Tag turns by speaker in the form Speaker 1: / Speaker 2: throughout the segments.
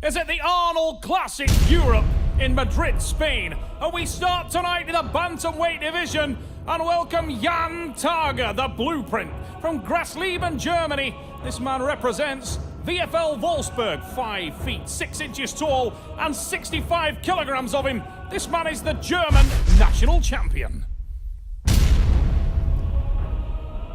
Speaker 1: is at the Arnold Classic Europe in Madrid, Spain. And we start tonight in the bantamweight division and welcome Jan Targa, the blueprint from Grasleben, Germany. This man represents VfL Wolfsburg, 5 feet 6 inches tall and 65 kilograms of him. This man is the German national champion.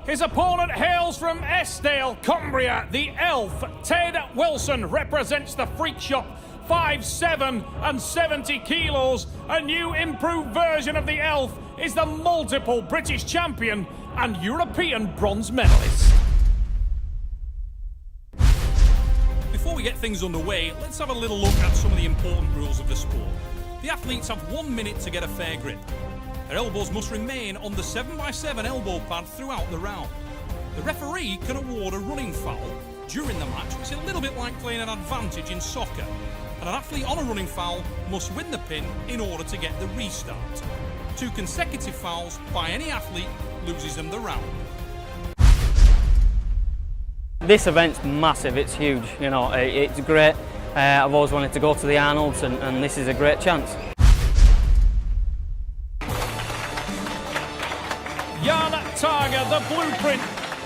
Speaker 1: His opponent hails from Estill, Cumbria. The elf, Ted Wilson, represents the freak shop, 5'7" and 70 kilos. A new improved version of the elf is the multiple British champion and European bronze medalist. Before we get things underway, let's have a little look at some of the important rules of the sport. The athletes have 1 minute to get a fair grip. Their elbows must remain on the 7x7 elbow pad throughout the round. The referee can award a running foul during the match, which is a little bit like playing an advantage in soccer. And an athlete on a running foul must win the pin in order to get the restart. 2 consecutive fouls by any athlete loses them the round.
Speaker 2: This event's massive, it's huge, you know, it's great. I've always wanted to go to the Arnolds and this is a great chance.
Speaker 1: Jan Targa, the blueprint,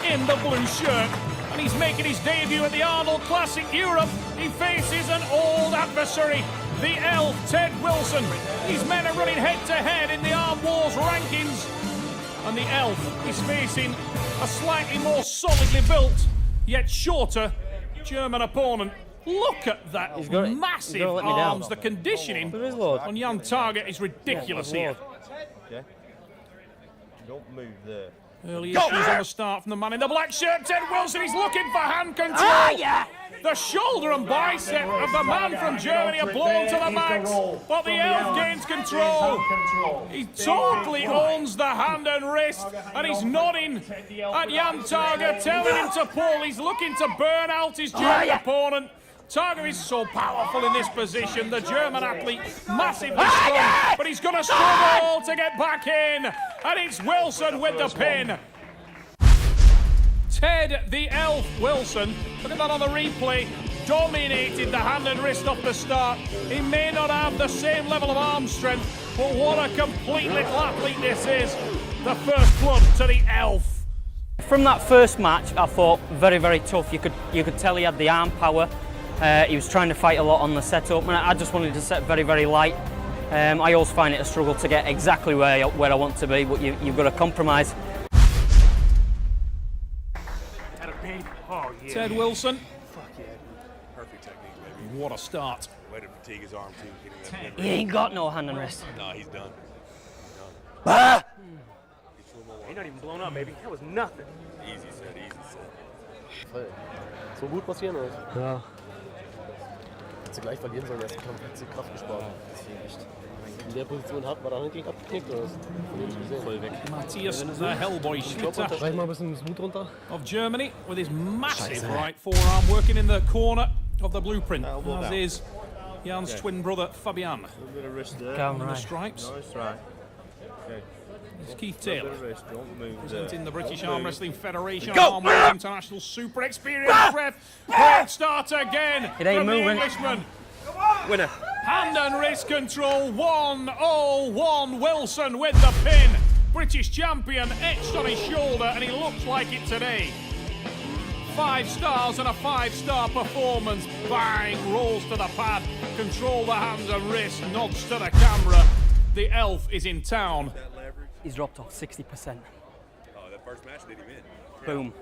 Speaker 1: in the blue shirt, and he's making his debut at the Arnold Classic Europe. He faces an old adversary, the elf, Ted Wilson. These men are running head-to-head in the Arm Wars rankings, and the elf is facing a slightly more solidly built, yet shorter, German opponent. Look at that massive arms. The conditioning on Jan Targa is ridiculous here.
Speaker 3: Don't move there.
Speaker 1: Early issues on the start from the man in the black shirt, Ted Wilson. He's looking for hand control. The shoulder and bicep of the man from Germany are blown to the max, but the elf gains control. He totally owns the hand and wrist, and he's nodding at Jan Targa, telling him to pull. He's looking to burn out his German opponent. Targa is so powerful in this position, the German athlete, massively strong, but he's going to struggle to get back in, and it's Wilson with the pin. Ted the Elf Wilson, look at that on the replay, dominated the hand and wrist off the start. He may not have the same level of arm strength, but what a complete little athlete this is. The first blood to the Elf.
Speaker 2: From that first match, I thought very, very tough. You could tell he had the arm power. He was trying to fight a lot on the setup, and I just wanted to set very, very light. I always find it a struggle to get exactly where I want to be, but you've got to compromise.
Speaker 4: Oh, yeah.
Speaker 1: Ted Wilson.
Speaker 4: Fuck yeah. Perfect technique, baby.
Speaker 1: What a start.
Speaker 4: Way to fatigue his arm, too.
Speaker 2: He ain't got no hand and wrist.
Speaker 4: No, he's done.
Speaker 5: He's not even blown up, baby. That was nothing.
Speaker 4: Easy set, easy set.
Speaker 3: So gut passieren oder?
Speaker 5: Ja.
Speaker 3: Hättest du gleich verlieren sollen, erst Kampf, hättest du Kraft gespart. In der Position hat man da nicht abgeknickt oder was? Voll weg.
Speaker 1: Matthias the Hellboy Schlitter
Speaker 3: Vielleicht mal ein bisschen das Mut runter.
Speaker 1: of Germany with his massive right forearm working in the corner of the blueprint, as is Jan's twin brother Fabian.
Speaker 3: A bit of wrist there.
Speaker 2: Come
Speaker 1: On the
Speaker 2: right.
Speaker 1: stripes.
Speaker 3: Nice, right. Okay.
Speaker 1: It's Keith
Speaker 3: A bit
Speaker 1: Taylor,
Speaker 3: of wrist, don't move there.
Speaker 1: presenting the British
Speaker 3: Don't
Speaker 1: Arm
Speaker 3: move.
Speaker 1: Wrestling Federation. Arm Wrestling International super experienced ref. Great start again
Speaker 2: It ain't
Speaker 1: from the
Speaker 2: moving.
Speaker 1: Englishman.
Speaker 5: Winner.
Speaker 1: Hand and wrist control, 1-0-1. Wilson with the pin. British champion etched on his shoulder, and he looks like it today. 5 stars and a 5-star performance. Bang, rolls to the pad. Control the hands and wrist, nods to the camera. The elf is in town.
Speaker 4: That leverage.
Speaker 2: He's dropped off 60%.
Speaker 4: Oh, that first match did him in.
Speaker 2: Boom.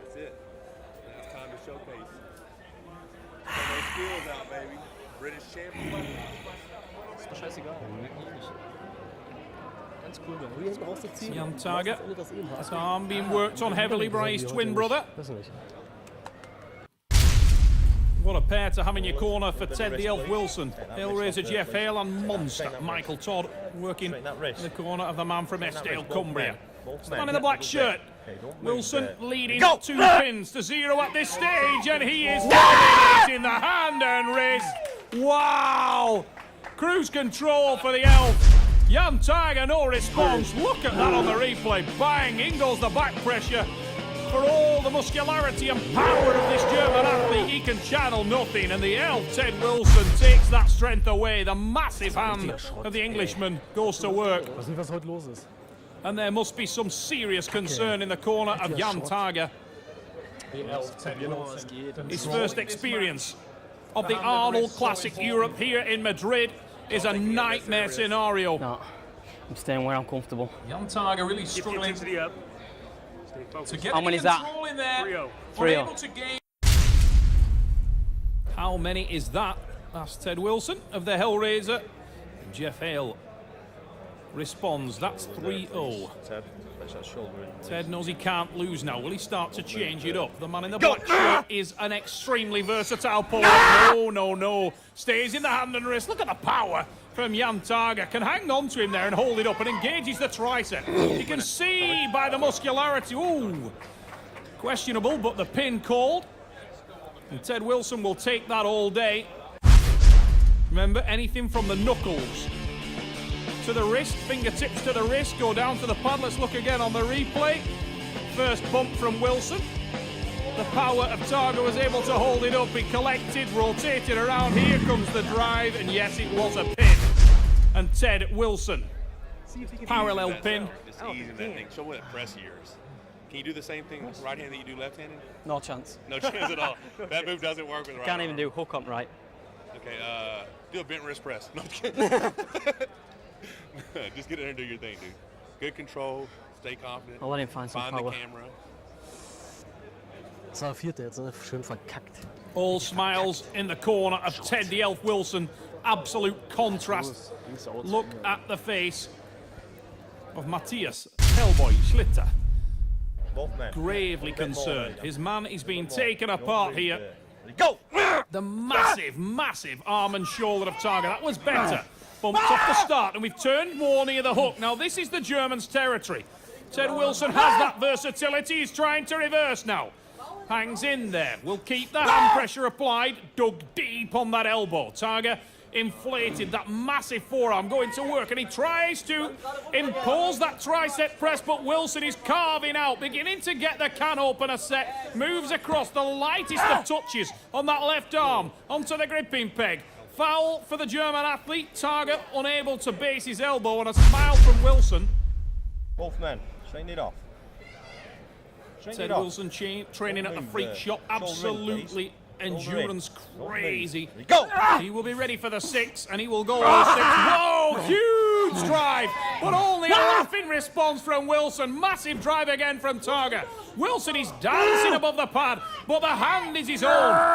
Speaker 4: That's it. Now it's time to showcase. Get those skills out, baby. British champion.
Speaker 3: Ist doch scheißegal. Ganz cool, wenn wir hinten rausziehen.
Speaker 1: Jan Targa.
Speaker 3: Das eben
Speaker 1: His
Speaker 3: hast.
Speaker 1: arm being worked on heavily by his twin brother.
Speaker 3: Das nicht.
Speaker 1: What a pair to have in your corner for Ted the Elf Wilson. Hellraiser Jeff Hale and Monster Michael Todd working in the corner of the man from Estill, Cumbria. Man in the black shirt. Wilson leading 2 pins to 0 at this stage, and he is dominating the hand and wrist. Wow! Cruise control for the elf. Jan Targa, no response. Look at that on the replay. Bang! In goes the back pressure. For all the muscularity and power of this German athlete, he can channel nothing, and the elf, Ted Wilson, takes that strength away. The massive hand of the Englishman goes to work.
Speaker 3: Ich weiß nicht, was heute los ist.
Speaker 1: And there must be some serious concern in the corner of Jan Targa. His first experience of the Arnold Classic Europe here in Madrid is a nightmare scenario.
Speaker 2: No, I'm staying where I'm comfortable.
Speaker 1: Jan Targa really
Speaker 5: Keep the
Speaker 1: struggling
Speaker 5: intensity up. Stay focused.
Speaker 1: to get
Speaker 2: How
Speaker 1: any
Speaker 2: many is that?
Speaker 1: control in there.
Speaker 5: 3-0.
Speaker 2: 3-0.
Speaker 1: Unable to gain. How many is that? Asked Ted Wilson of the Hellraiser. And Jeff Hale responds, that's 3-0.
Speaker 3: Ted, place that shoulder in.
Speaker 1: Ted knows he can't lose now. Will he start to change it up? The man in the black shirt is an extremely versatile player. No. Stays in the hand and wrist. Look at the power from Jan Targa. Can hang on to him there and hold it up and engages the tricep. You can see by the muscularity. Ooh, questionable, but the pin called. And Ted Wilson will take that all day. Remember, anything from the knuckles to the wrist, fingertips to the wrist, go down to the pad. Let's look again on the replay. First bump from Wilson. The power of Targa was able to hold it up. He collected, rotated around. Here comes the drive, and yes, it was a pin. And Ted Wilson, parallel pin.
Speaker 4: Just easing that thing. Show what that press of yours. Can you do the same thing with right hand that you do left handed?
Speaker 2: No chance.
Speaker 4: No chance at all. That move doesn't work with right
Speaker 2: Can't even
Speaker 4: arm.
Speaker 2: do hook on right.
Speaker 4: Okay, do a bent wrist press. No, just get in there and do your thing, dude. Good control, stay confident.
Speaker 2: I'll let him find some
Speaker 4: Find
Speaker 2: power.
Speaker 4: the camera.
Speaker 3: Das war der vierte jetzt, ne? Schön verkackt.
Speaker 1: All smiles in the corner of Ted the Elf Wilson. Absolute contrast. Look at the face of Matthias Hellboy Schlitter. Gravely concerned. His man is being taken apart here.
Speaker 3: Go!
Speaker 1: The massive arm and shoulder of Targa. That was better. Bumped off the start, and we've turned more near the hook. Now, this is the Germans' territory. Ted Wilson has that versatility. He's trying to reverse now. Hangs in there. Will keep the hand pressure applied. Dug deep on that elbow. Targa inflated that massive forearm, going to work, and he tries to impose that tricep press, but Wilson is carving out, beginning to get the can opener set. Moves across the lightest of touches on that left arm onto the gripping peg. Foul for the German athlete. Targa unable to base his elbow, and a smile from Wilson.
Speaker 6: Both men, straighten it off.
Speaker 1: Ted Wilson training at the freak shop. Absolutely endurance crazy.
Speaker 6: Go!
Speaker 1: He will be ready for the 6, and he will go all 6. Whoa, huge drive, but only a laughing response from Wilson. Massive drive again from Targa. Wilson is dancing above the pad, but the hand is his own.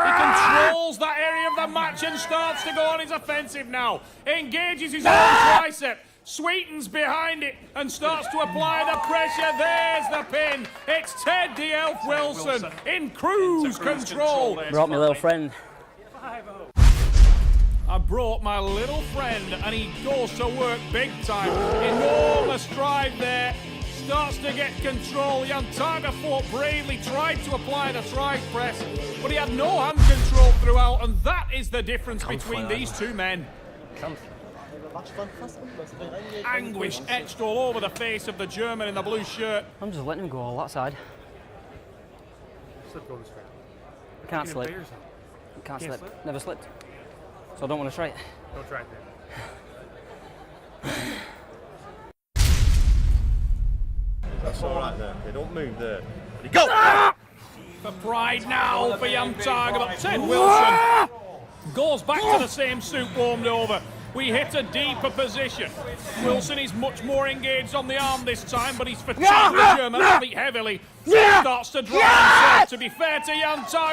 Speaker 1: He controls that area of the match and starts to go on his offensive now. Engages his own tricep. Sweetens behind it and starts to apply the pressure. There's the pin. It's Ted the Elf Wilson in cruise control.
Speaker 2: Brought my little friend.
Speaker 1: I brought my little friend, and he goes to work big time. Enormous drive there. Starts to get control. Jan Targa fought bravely, tried to apply the tri press, but he had no hand control throughout, and that is the difference between these two men. Anguish etched all over the face of the German in the blue shirt.
Speaker 2: I'm just letting him go all that side.
Speaker 5: Slip going straight.
Speaker 2: I can't
Speaker 5: Can't
Speaker 2: slip.
Speaker 5: play yourself.
Speaker 2: Can't
Speaker 5: Can't
Speaker 2: slip.
Speaker 5: slip?
Speaker 2: Never slipped. So I don't want to try it.
Speaker 5: Don't try it then.
Speaker 6: That's all right there. Okay, don't move there. Ready, go!
Speaker 1: For pride now for Jan Targa, but Ted Wilson goes back to the same suit warmed over. We hit a deeper position. Wilson is much more engaged on the arm this time, but he's fatigued the German athlete heavily. Starts to drive himself. To be fair to Jan Targa,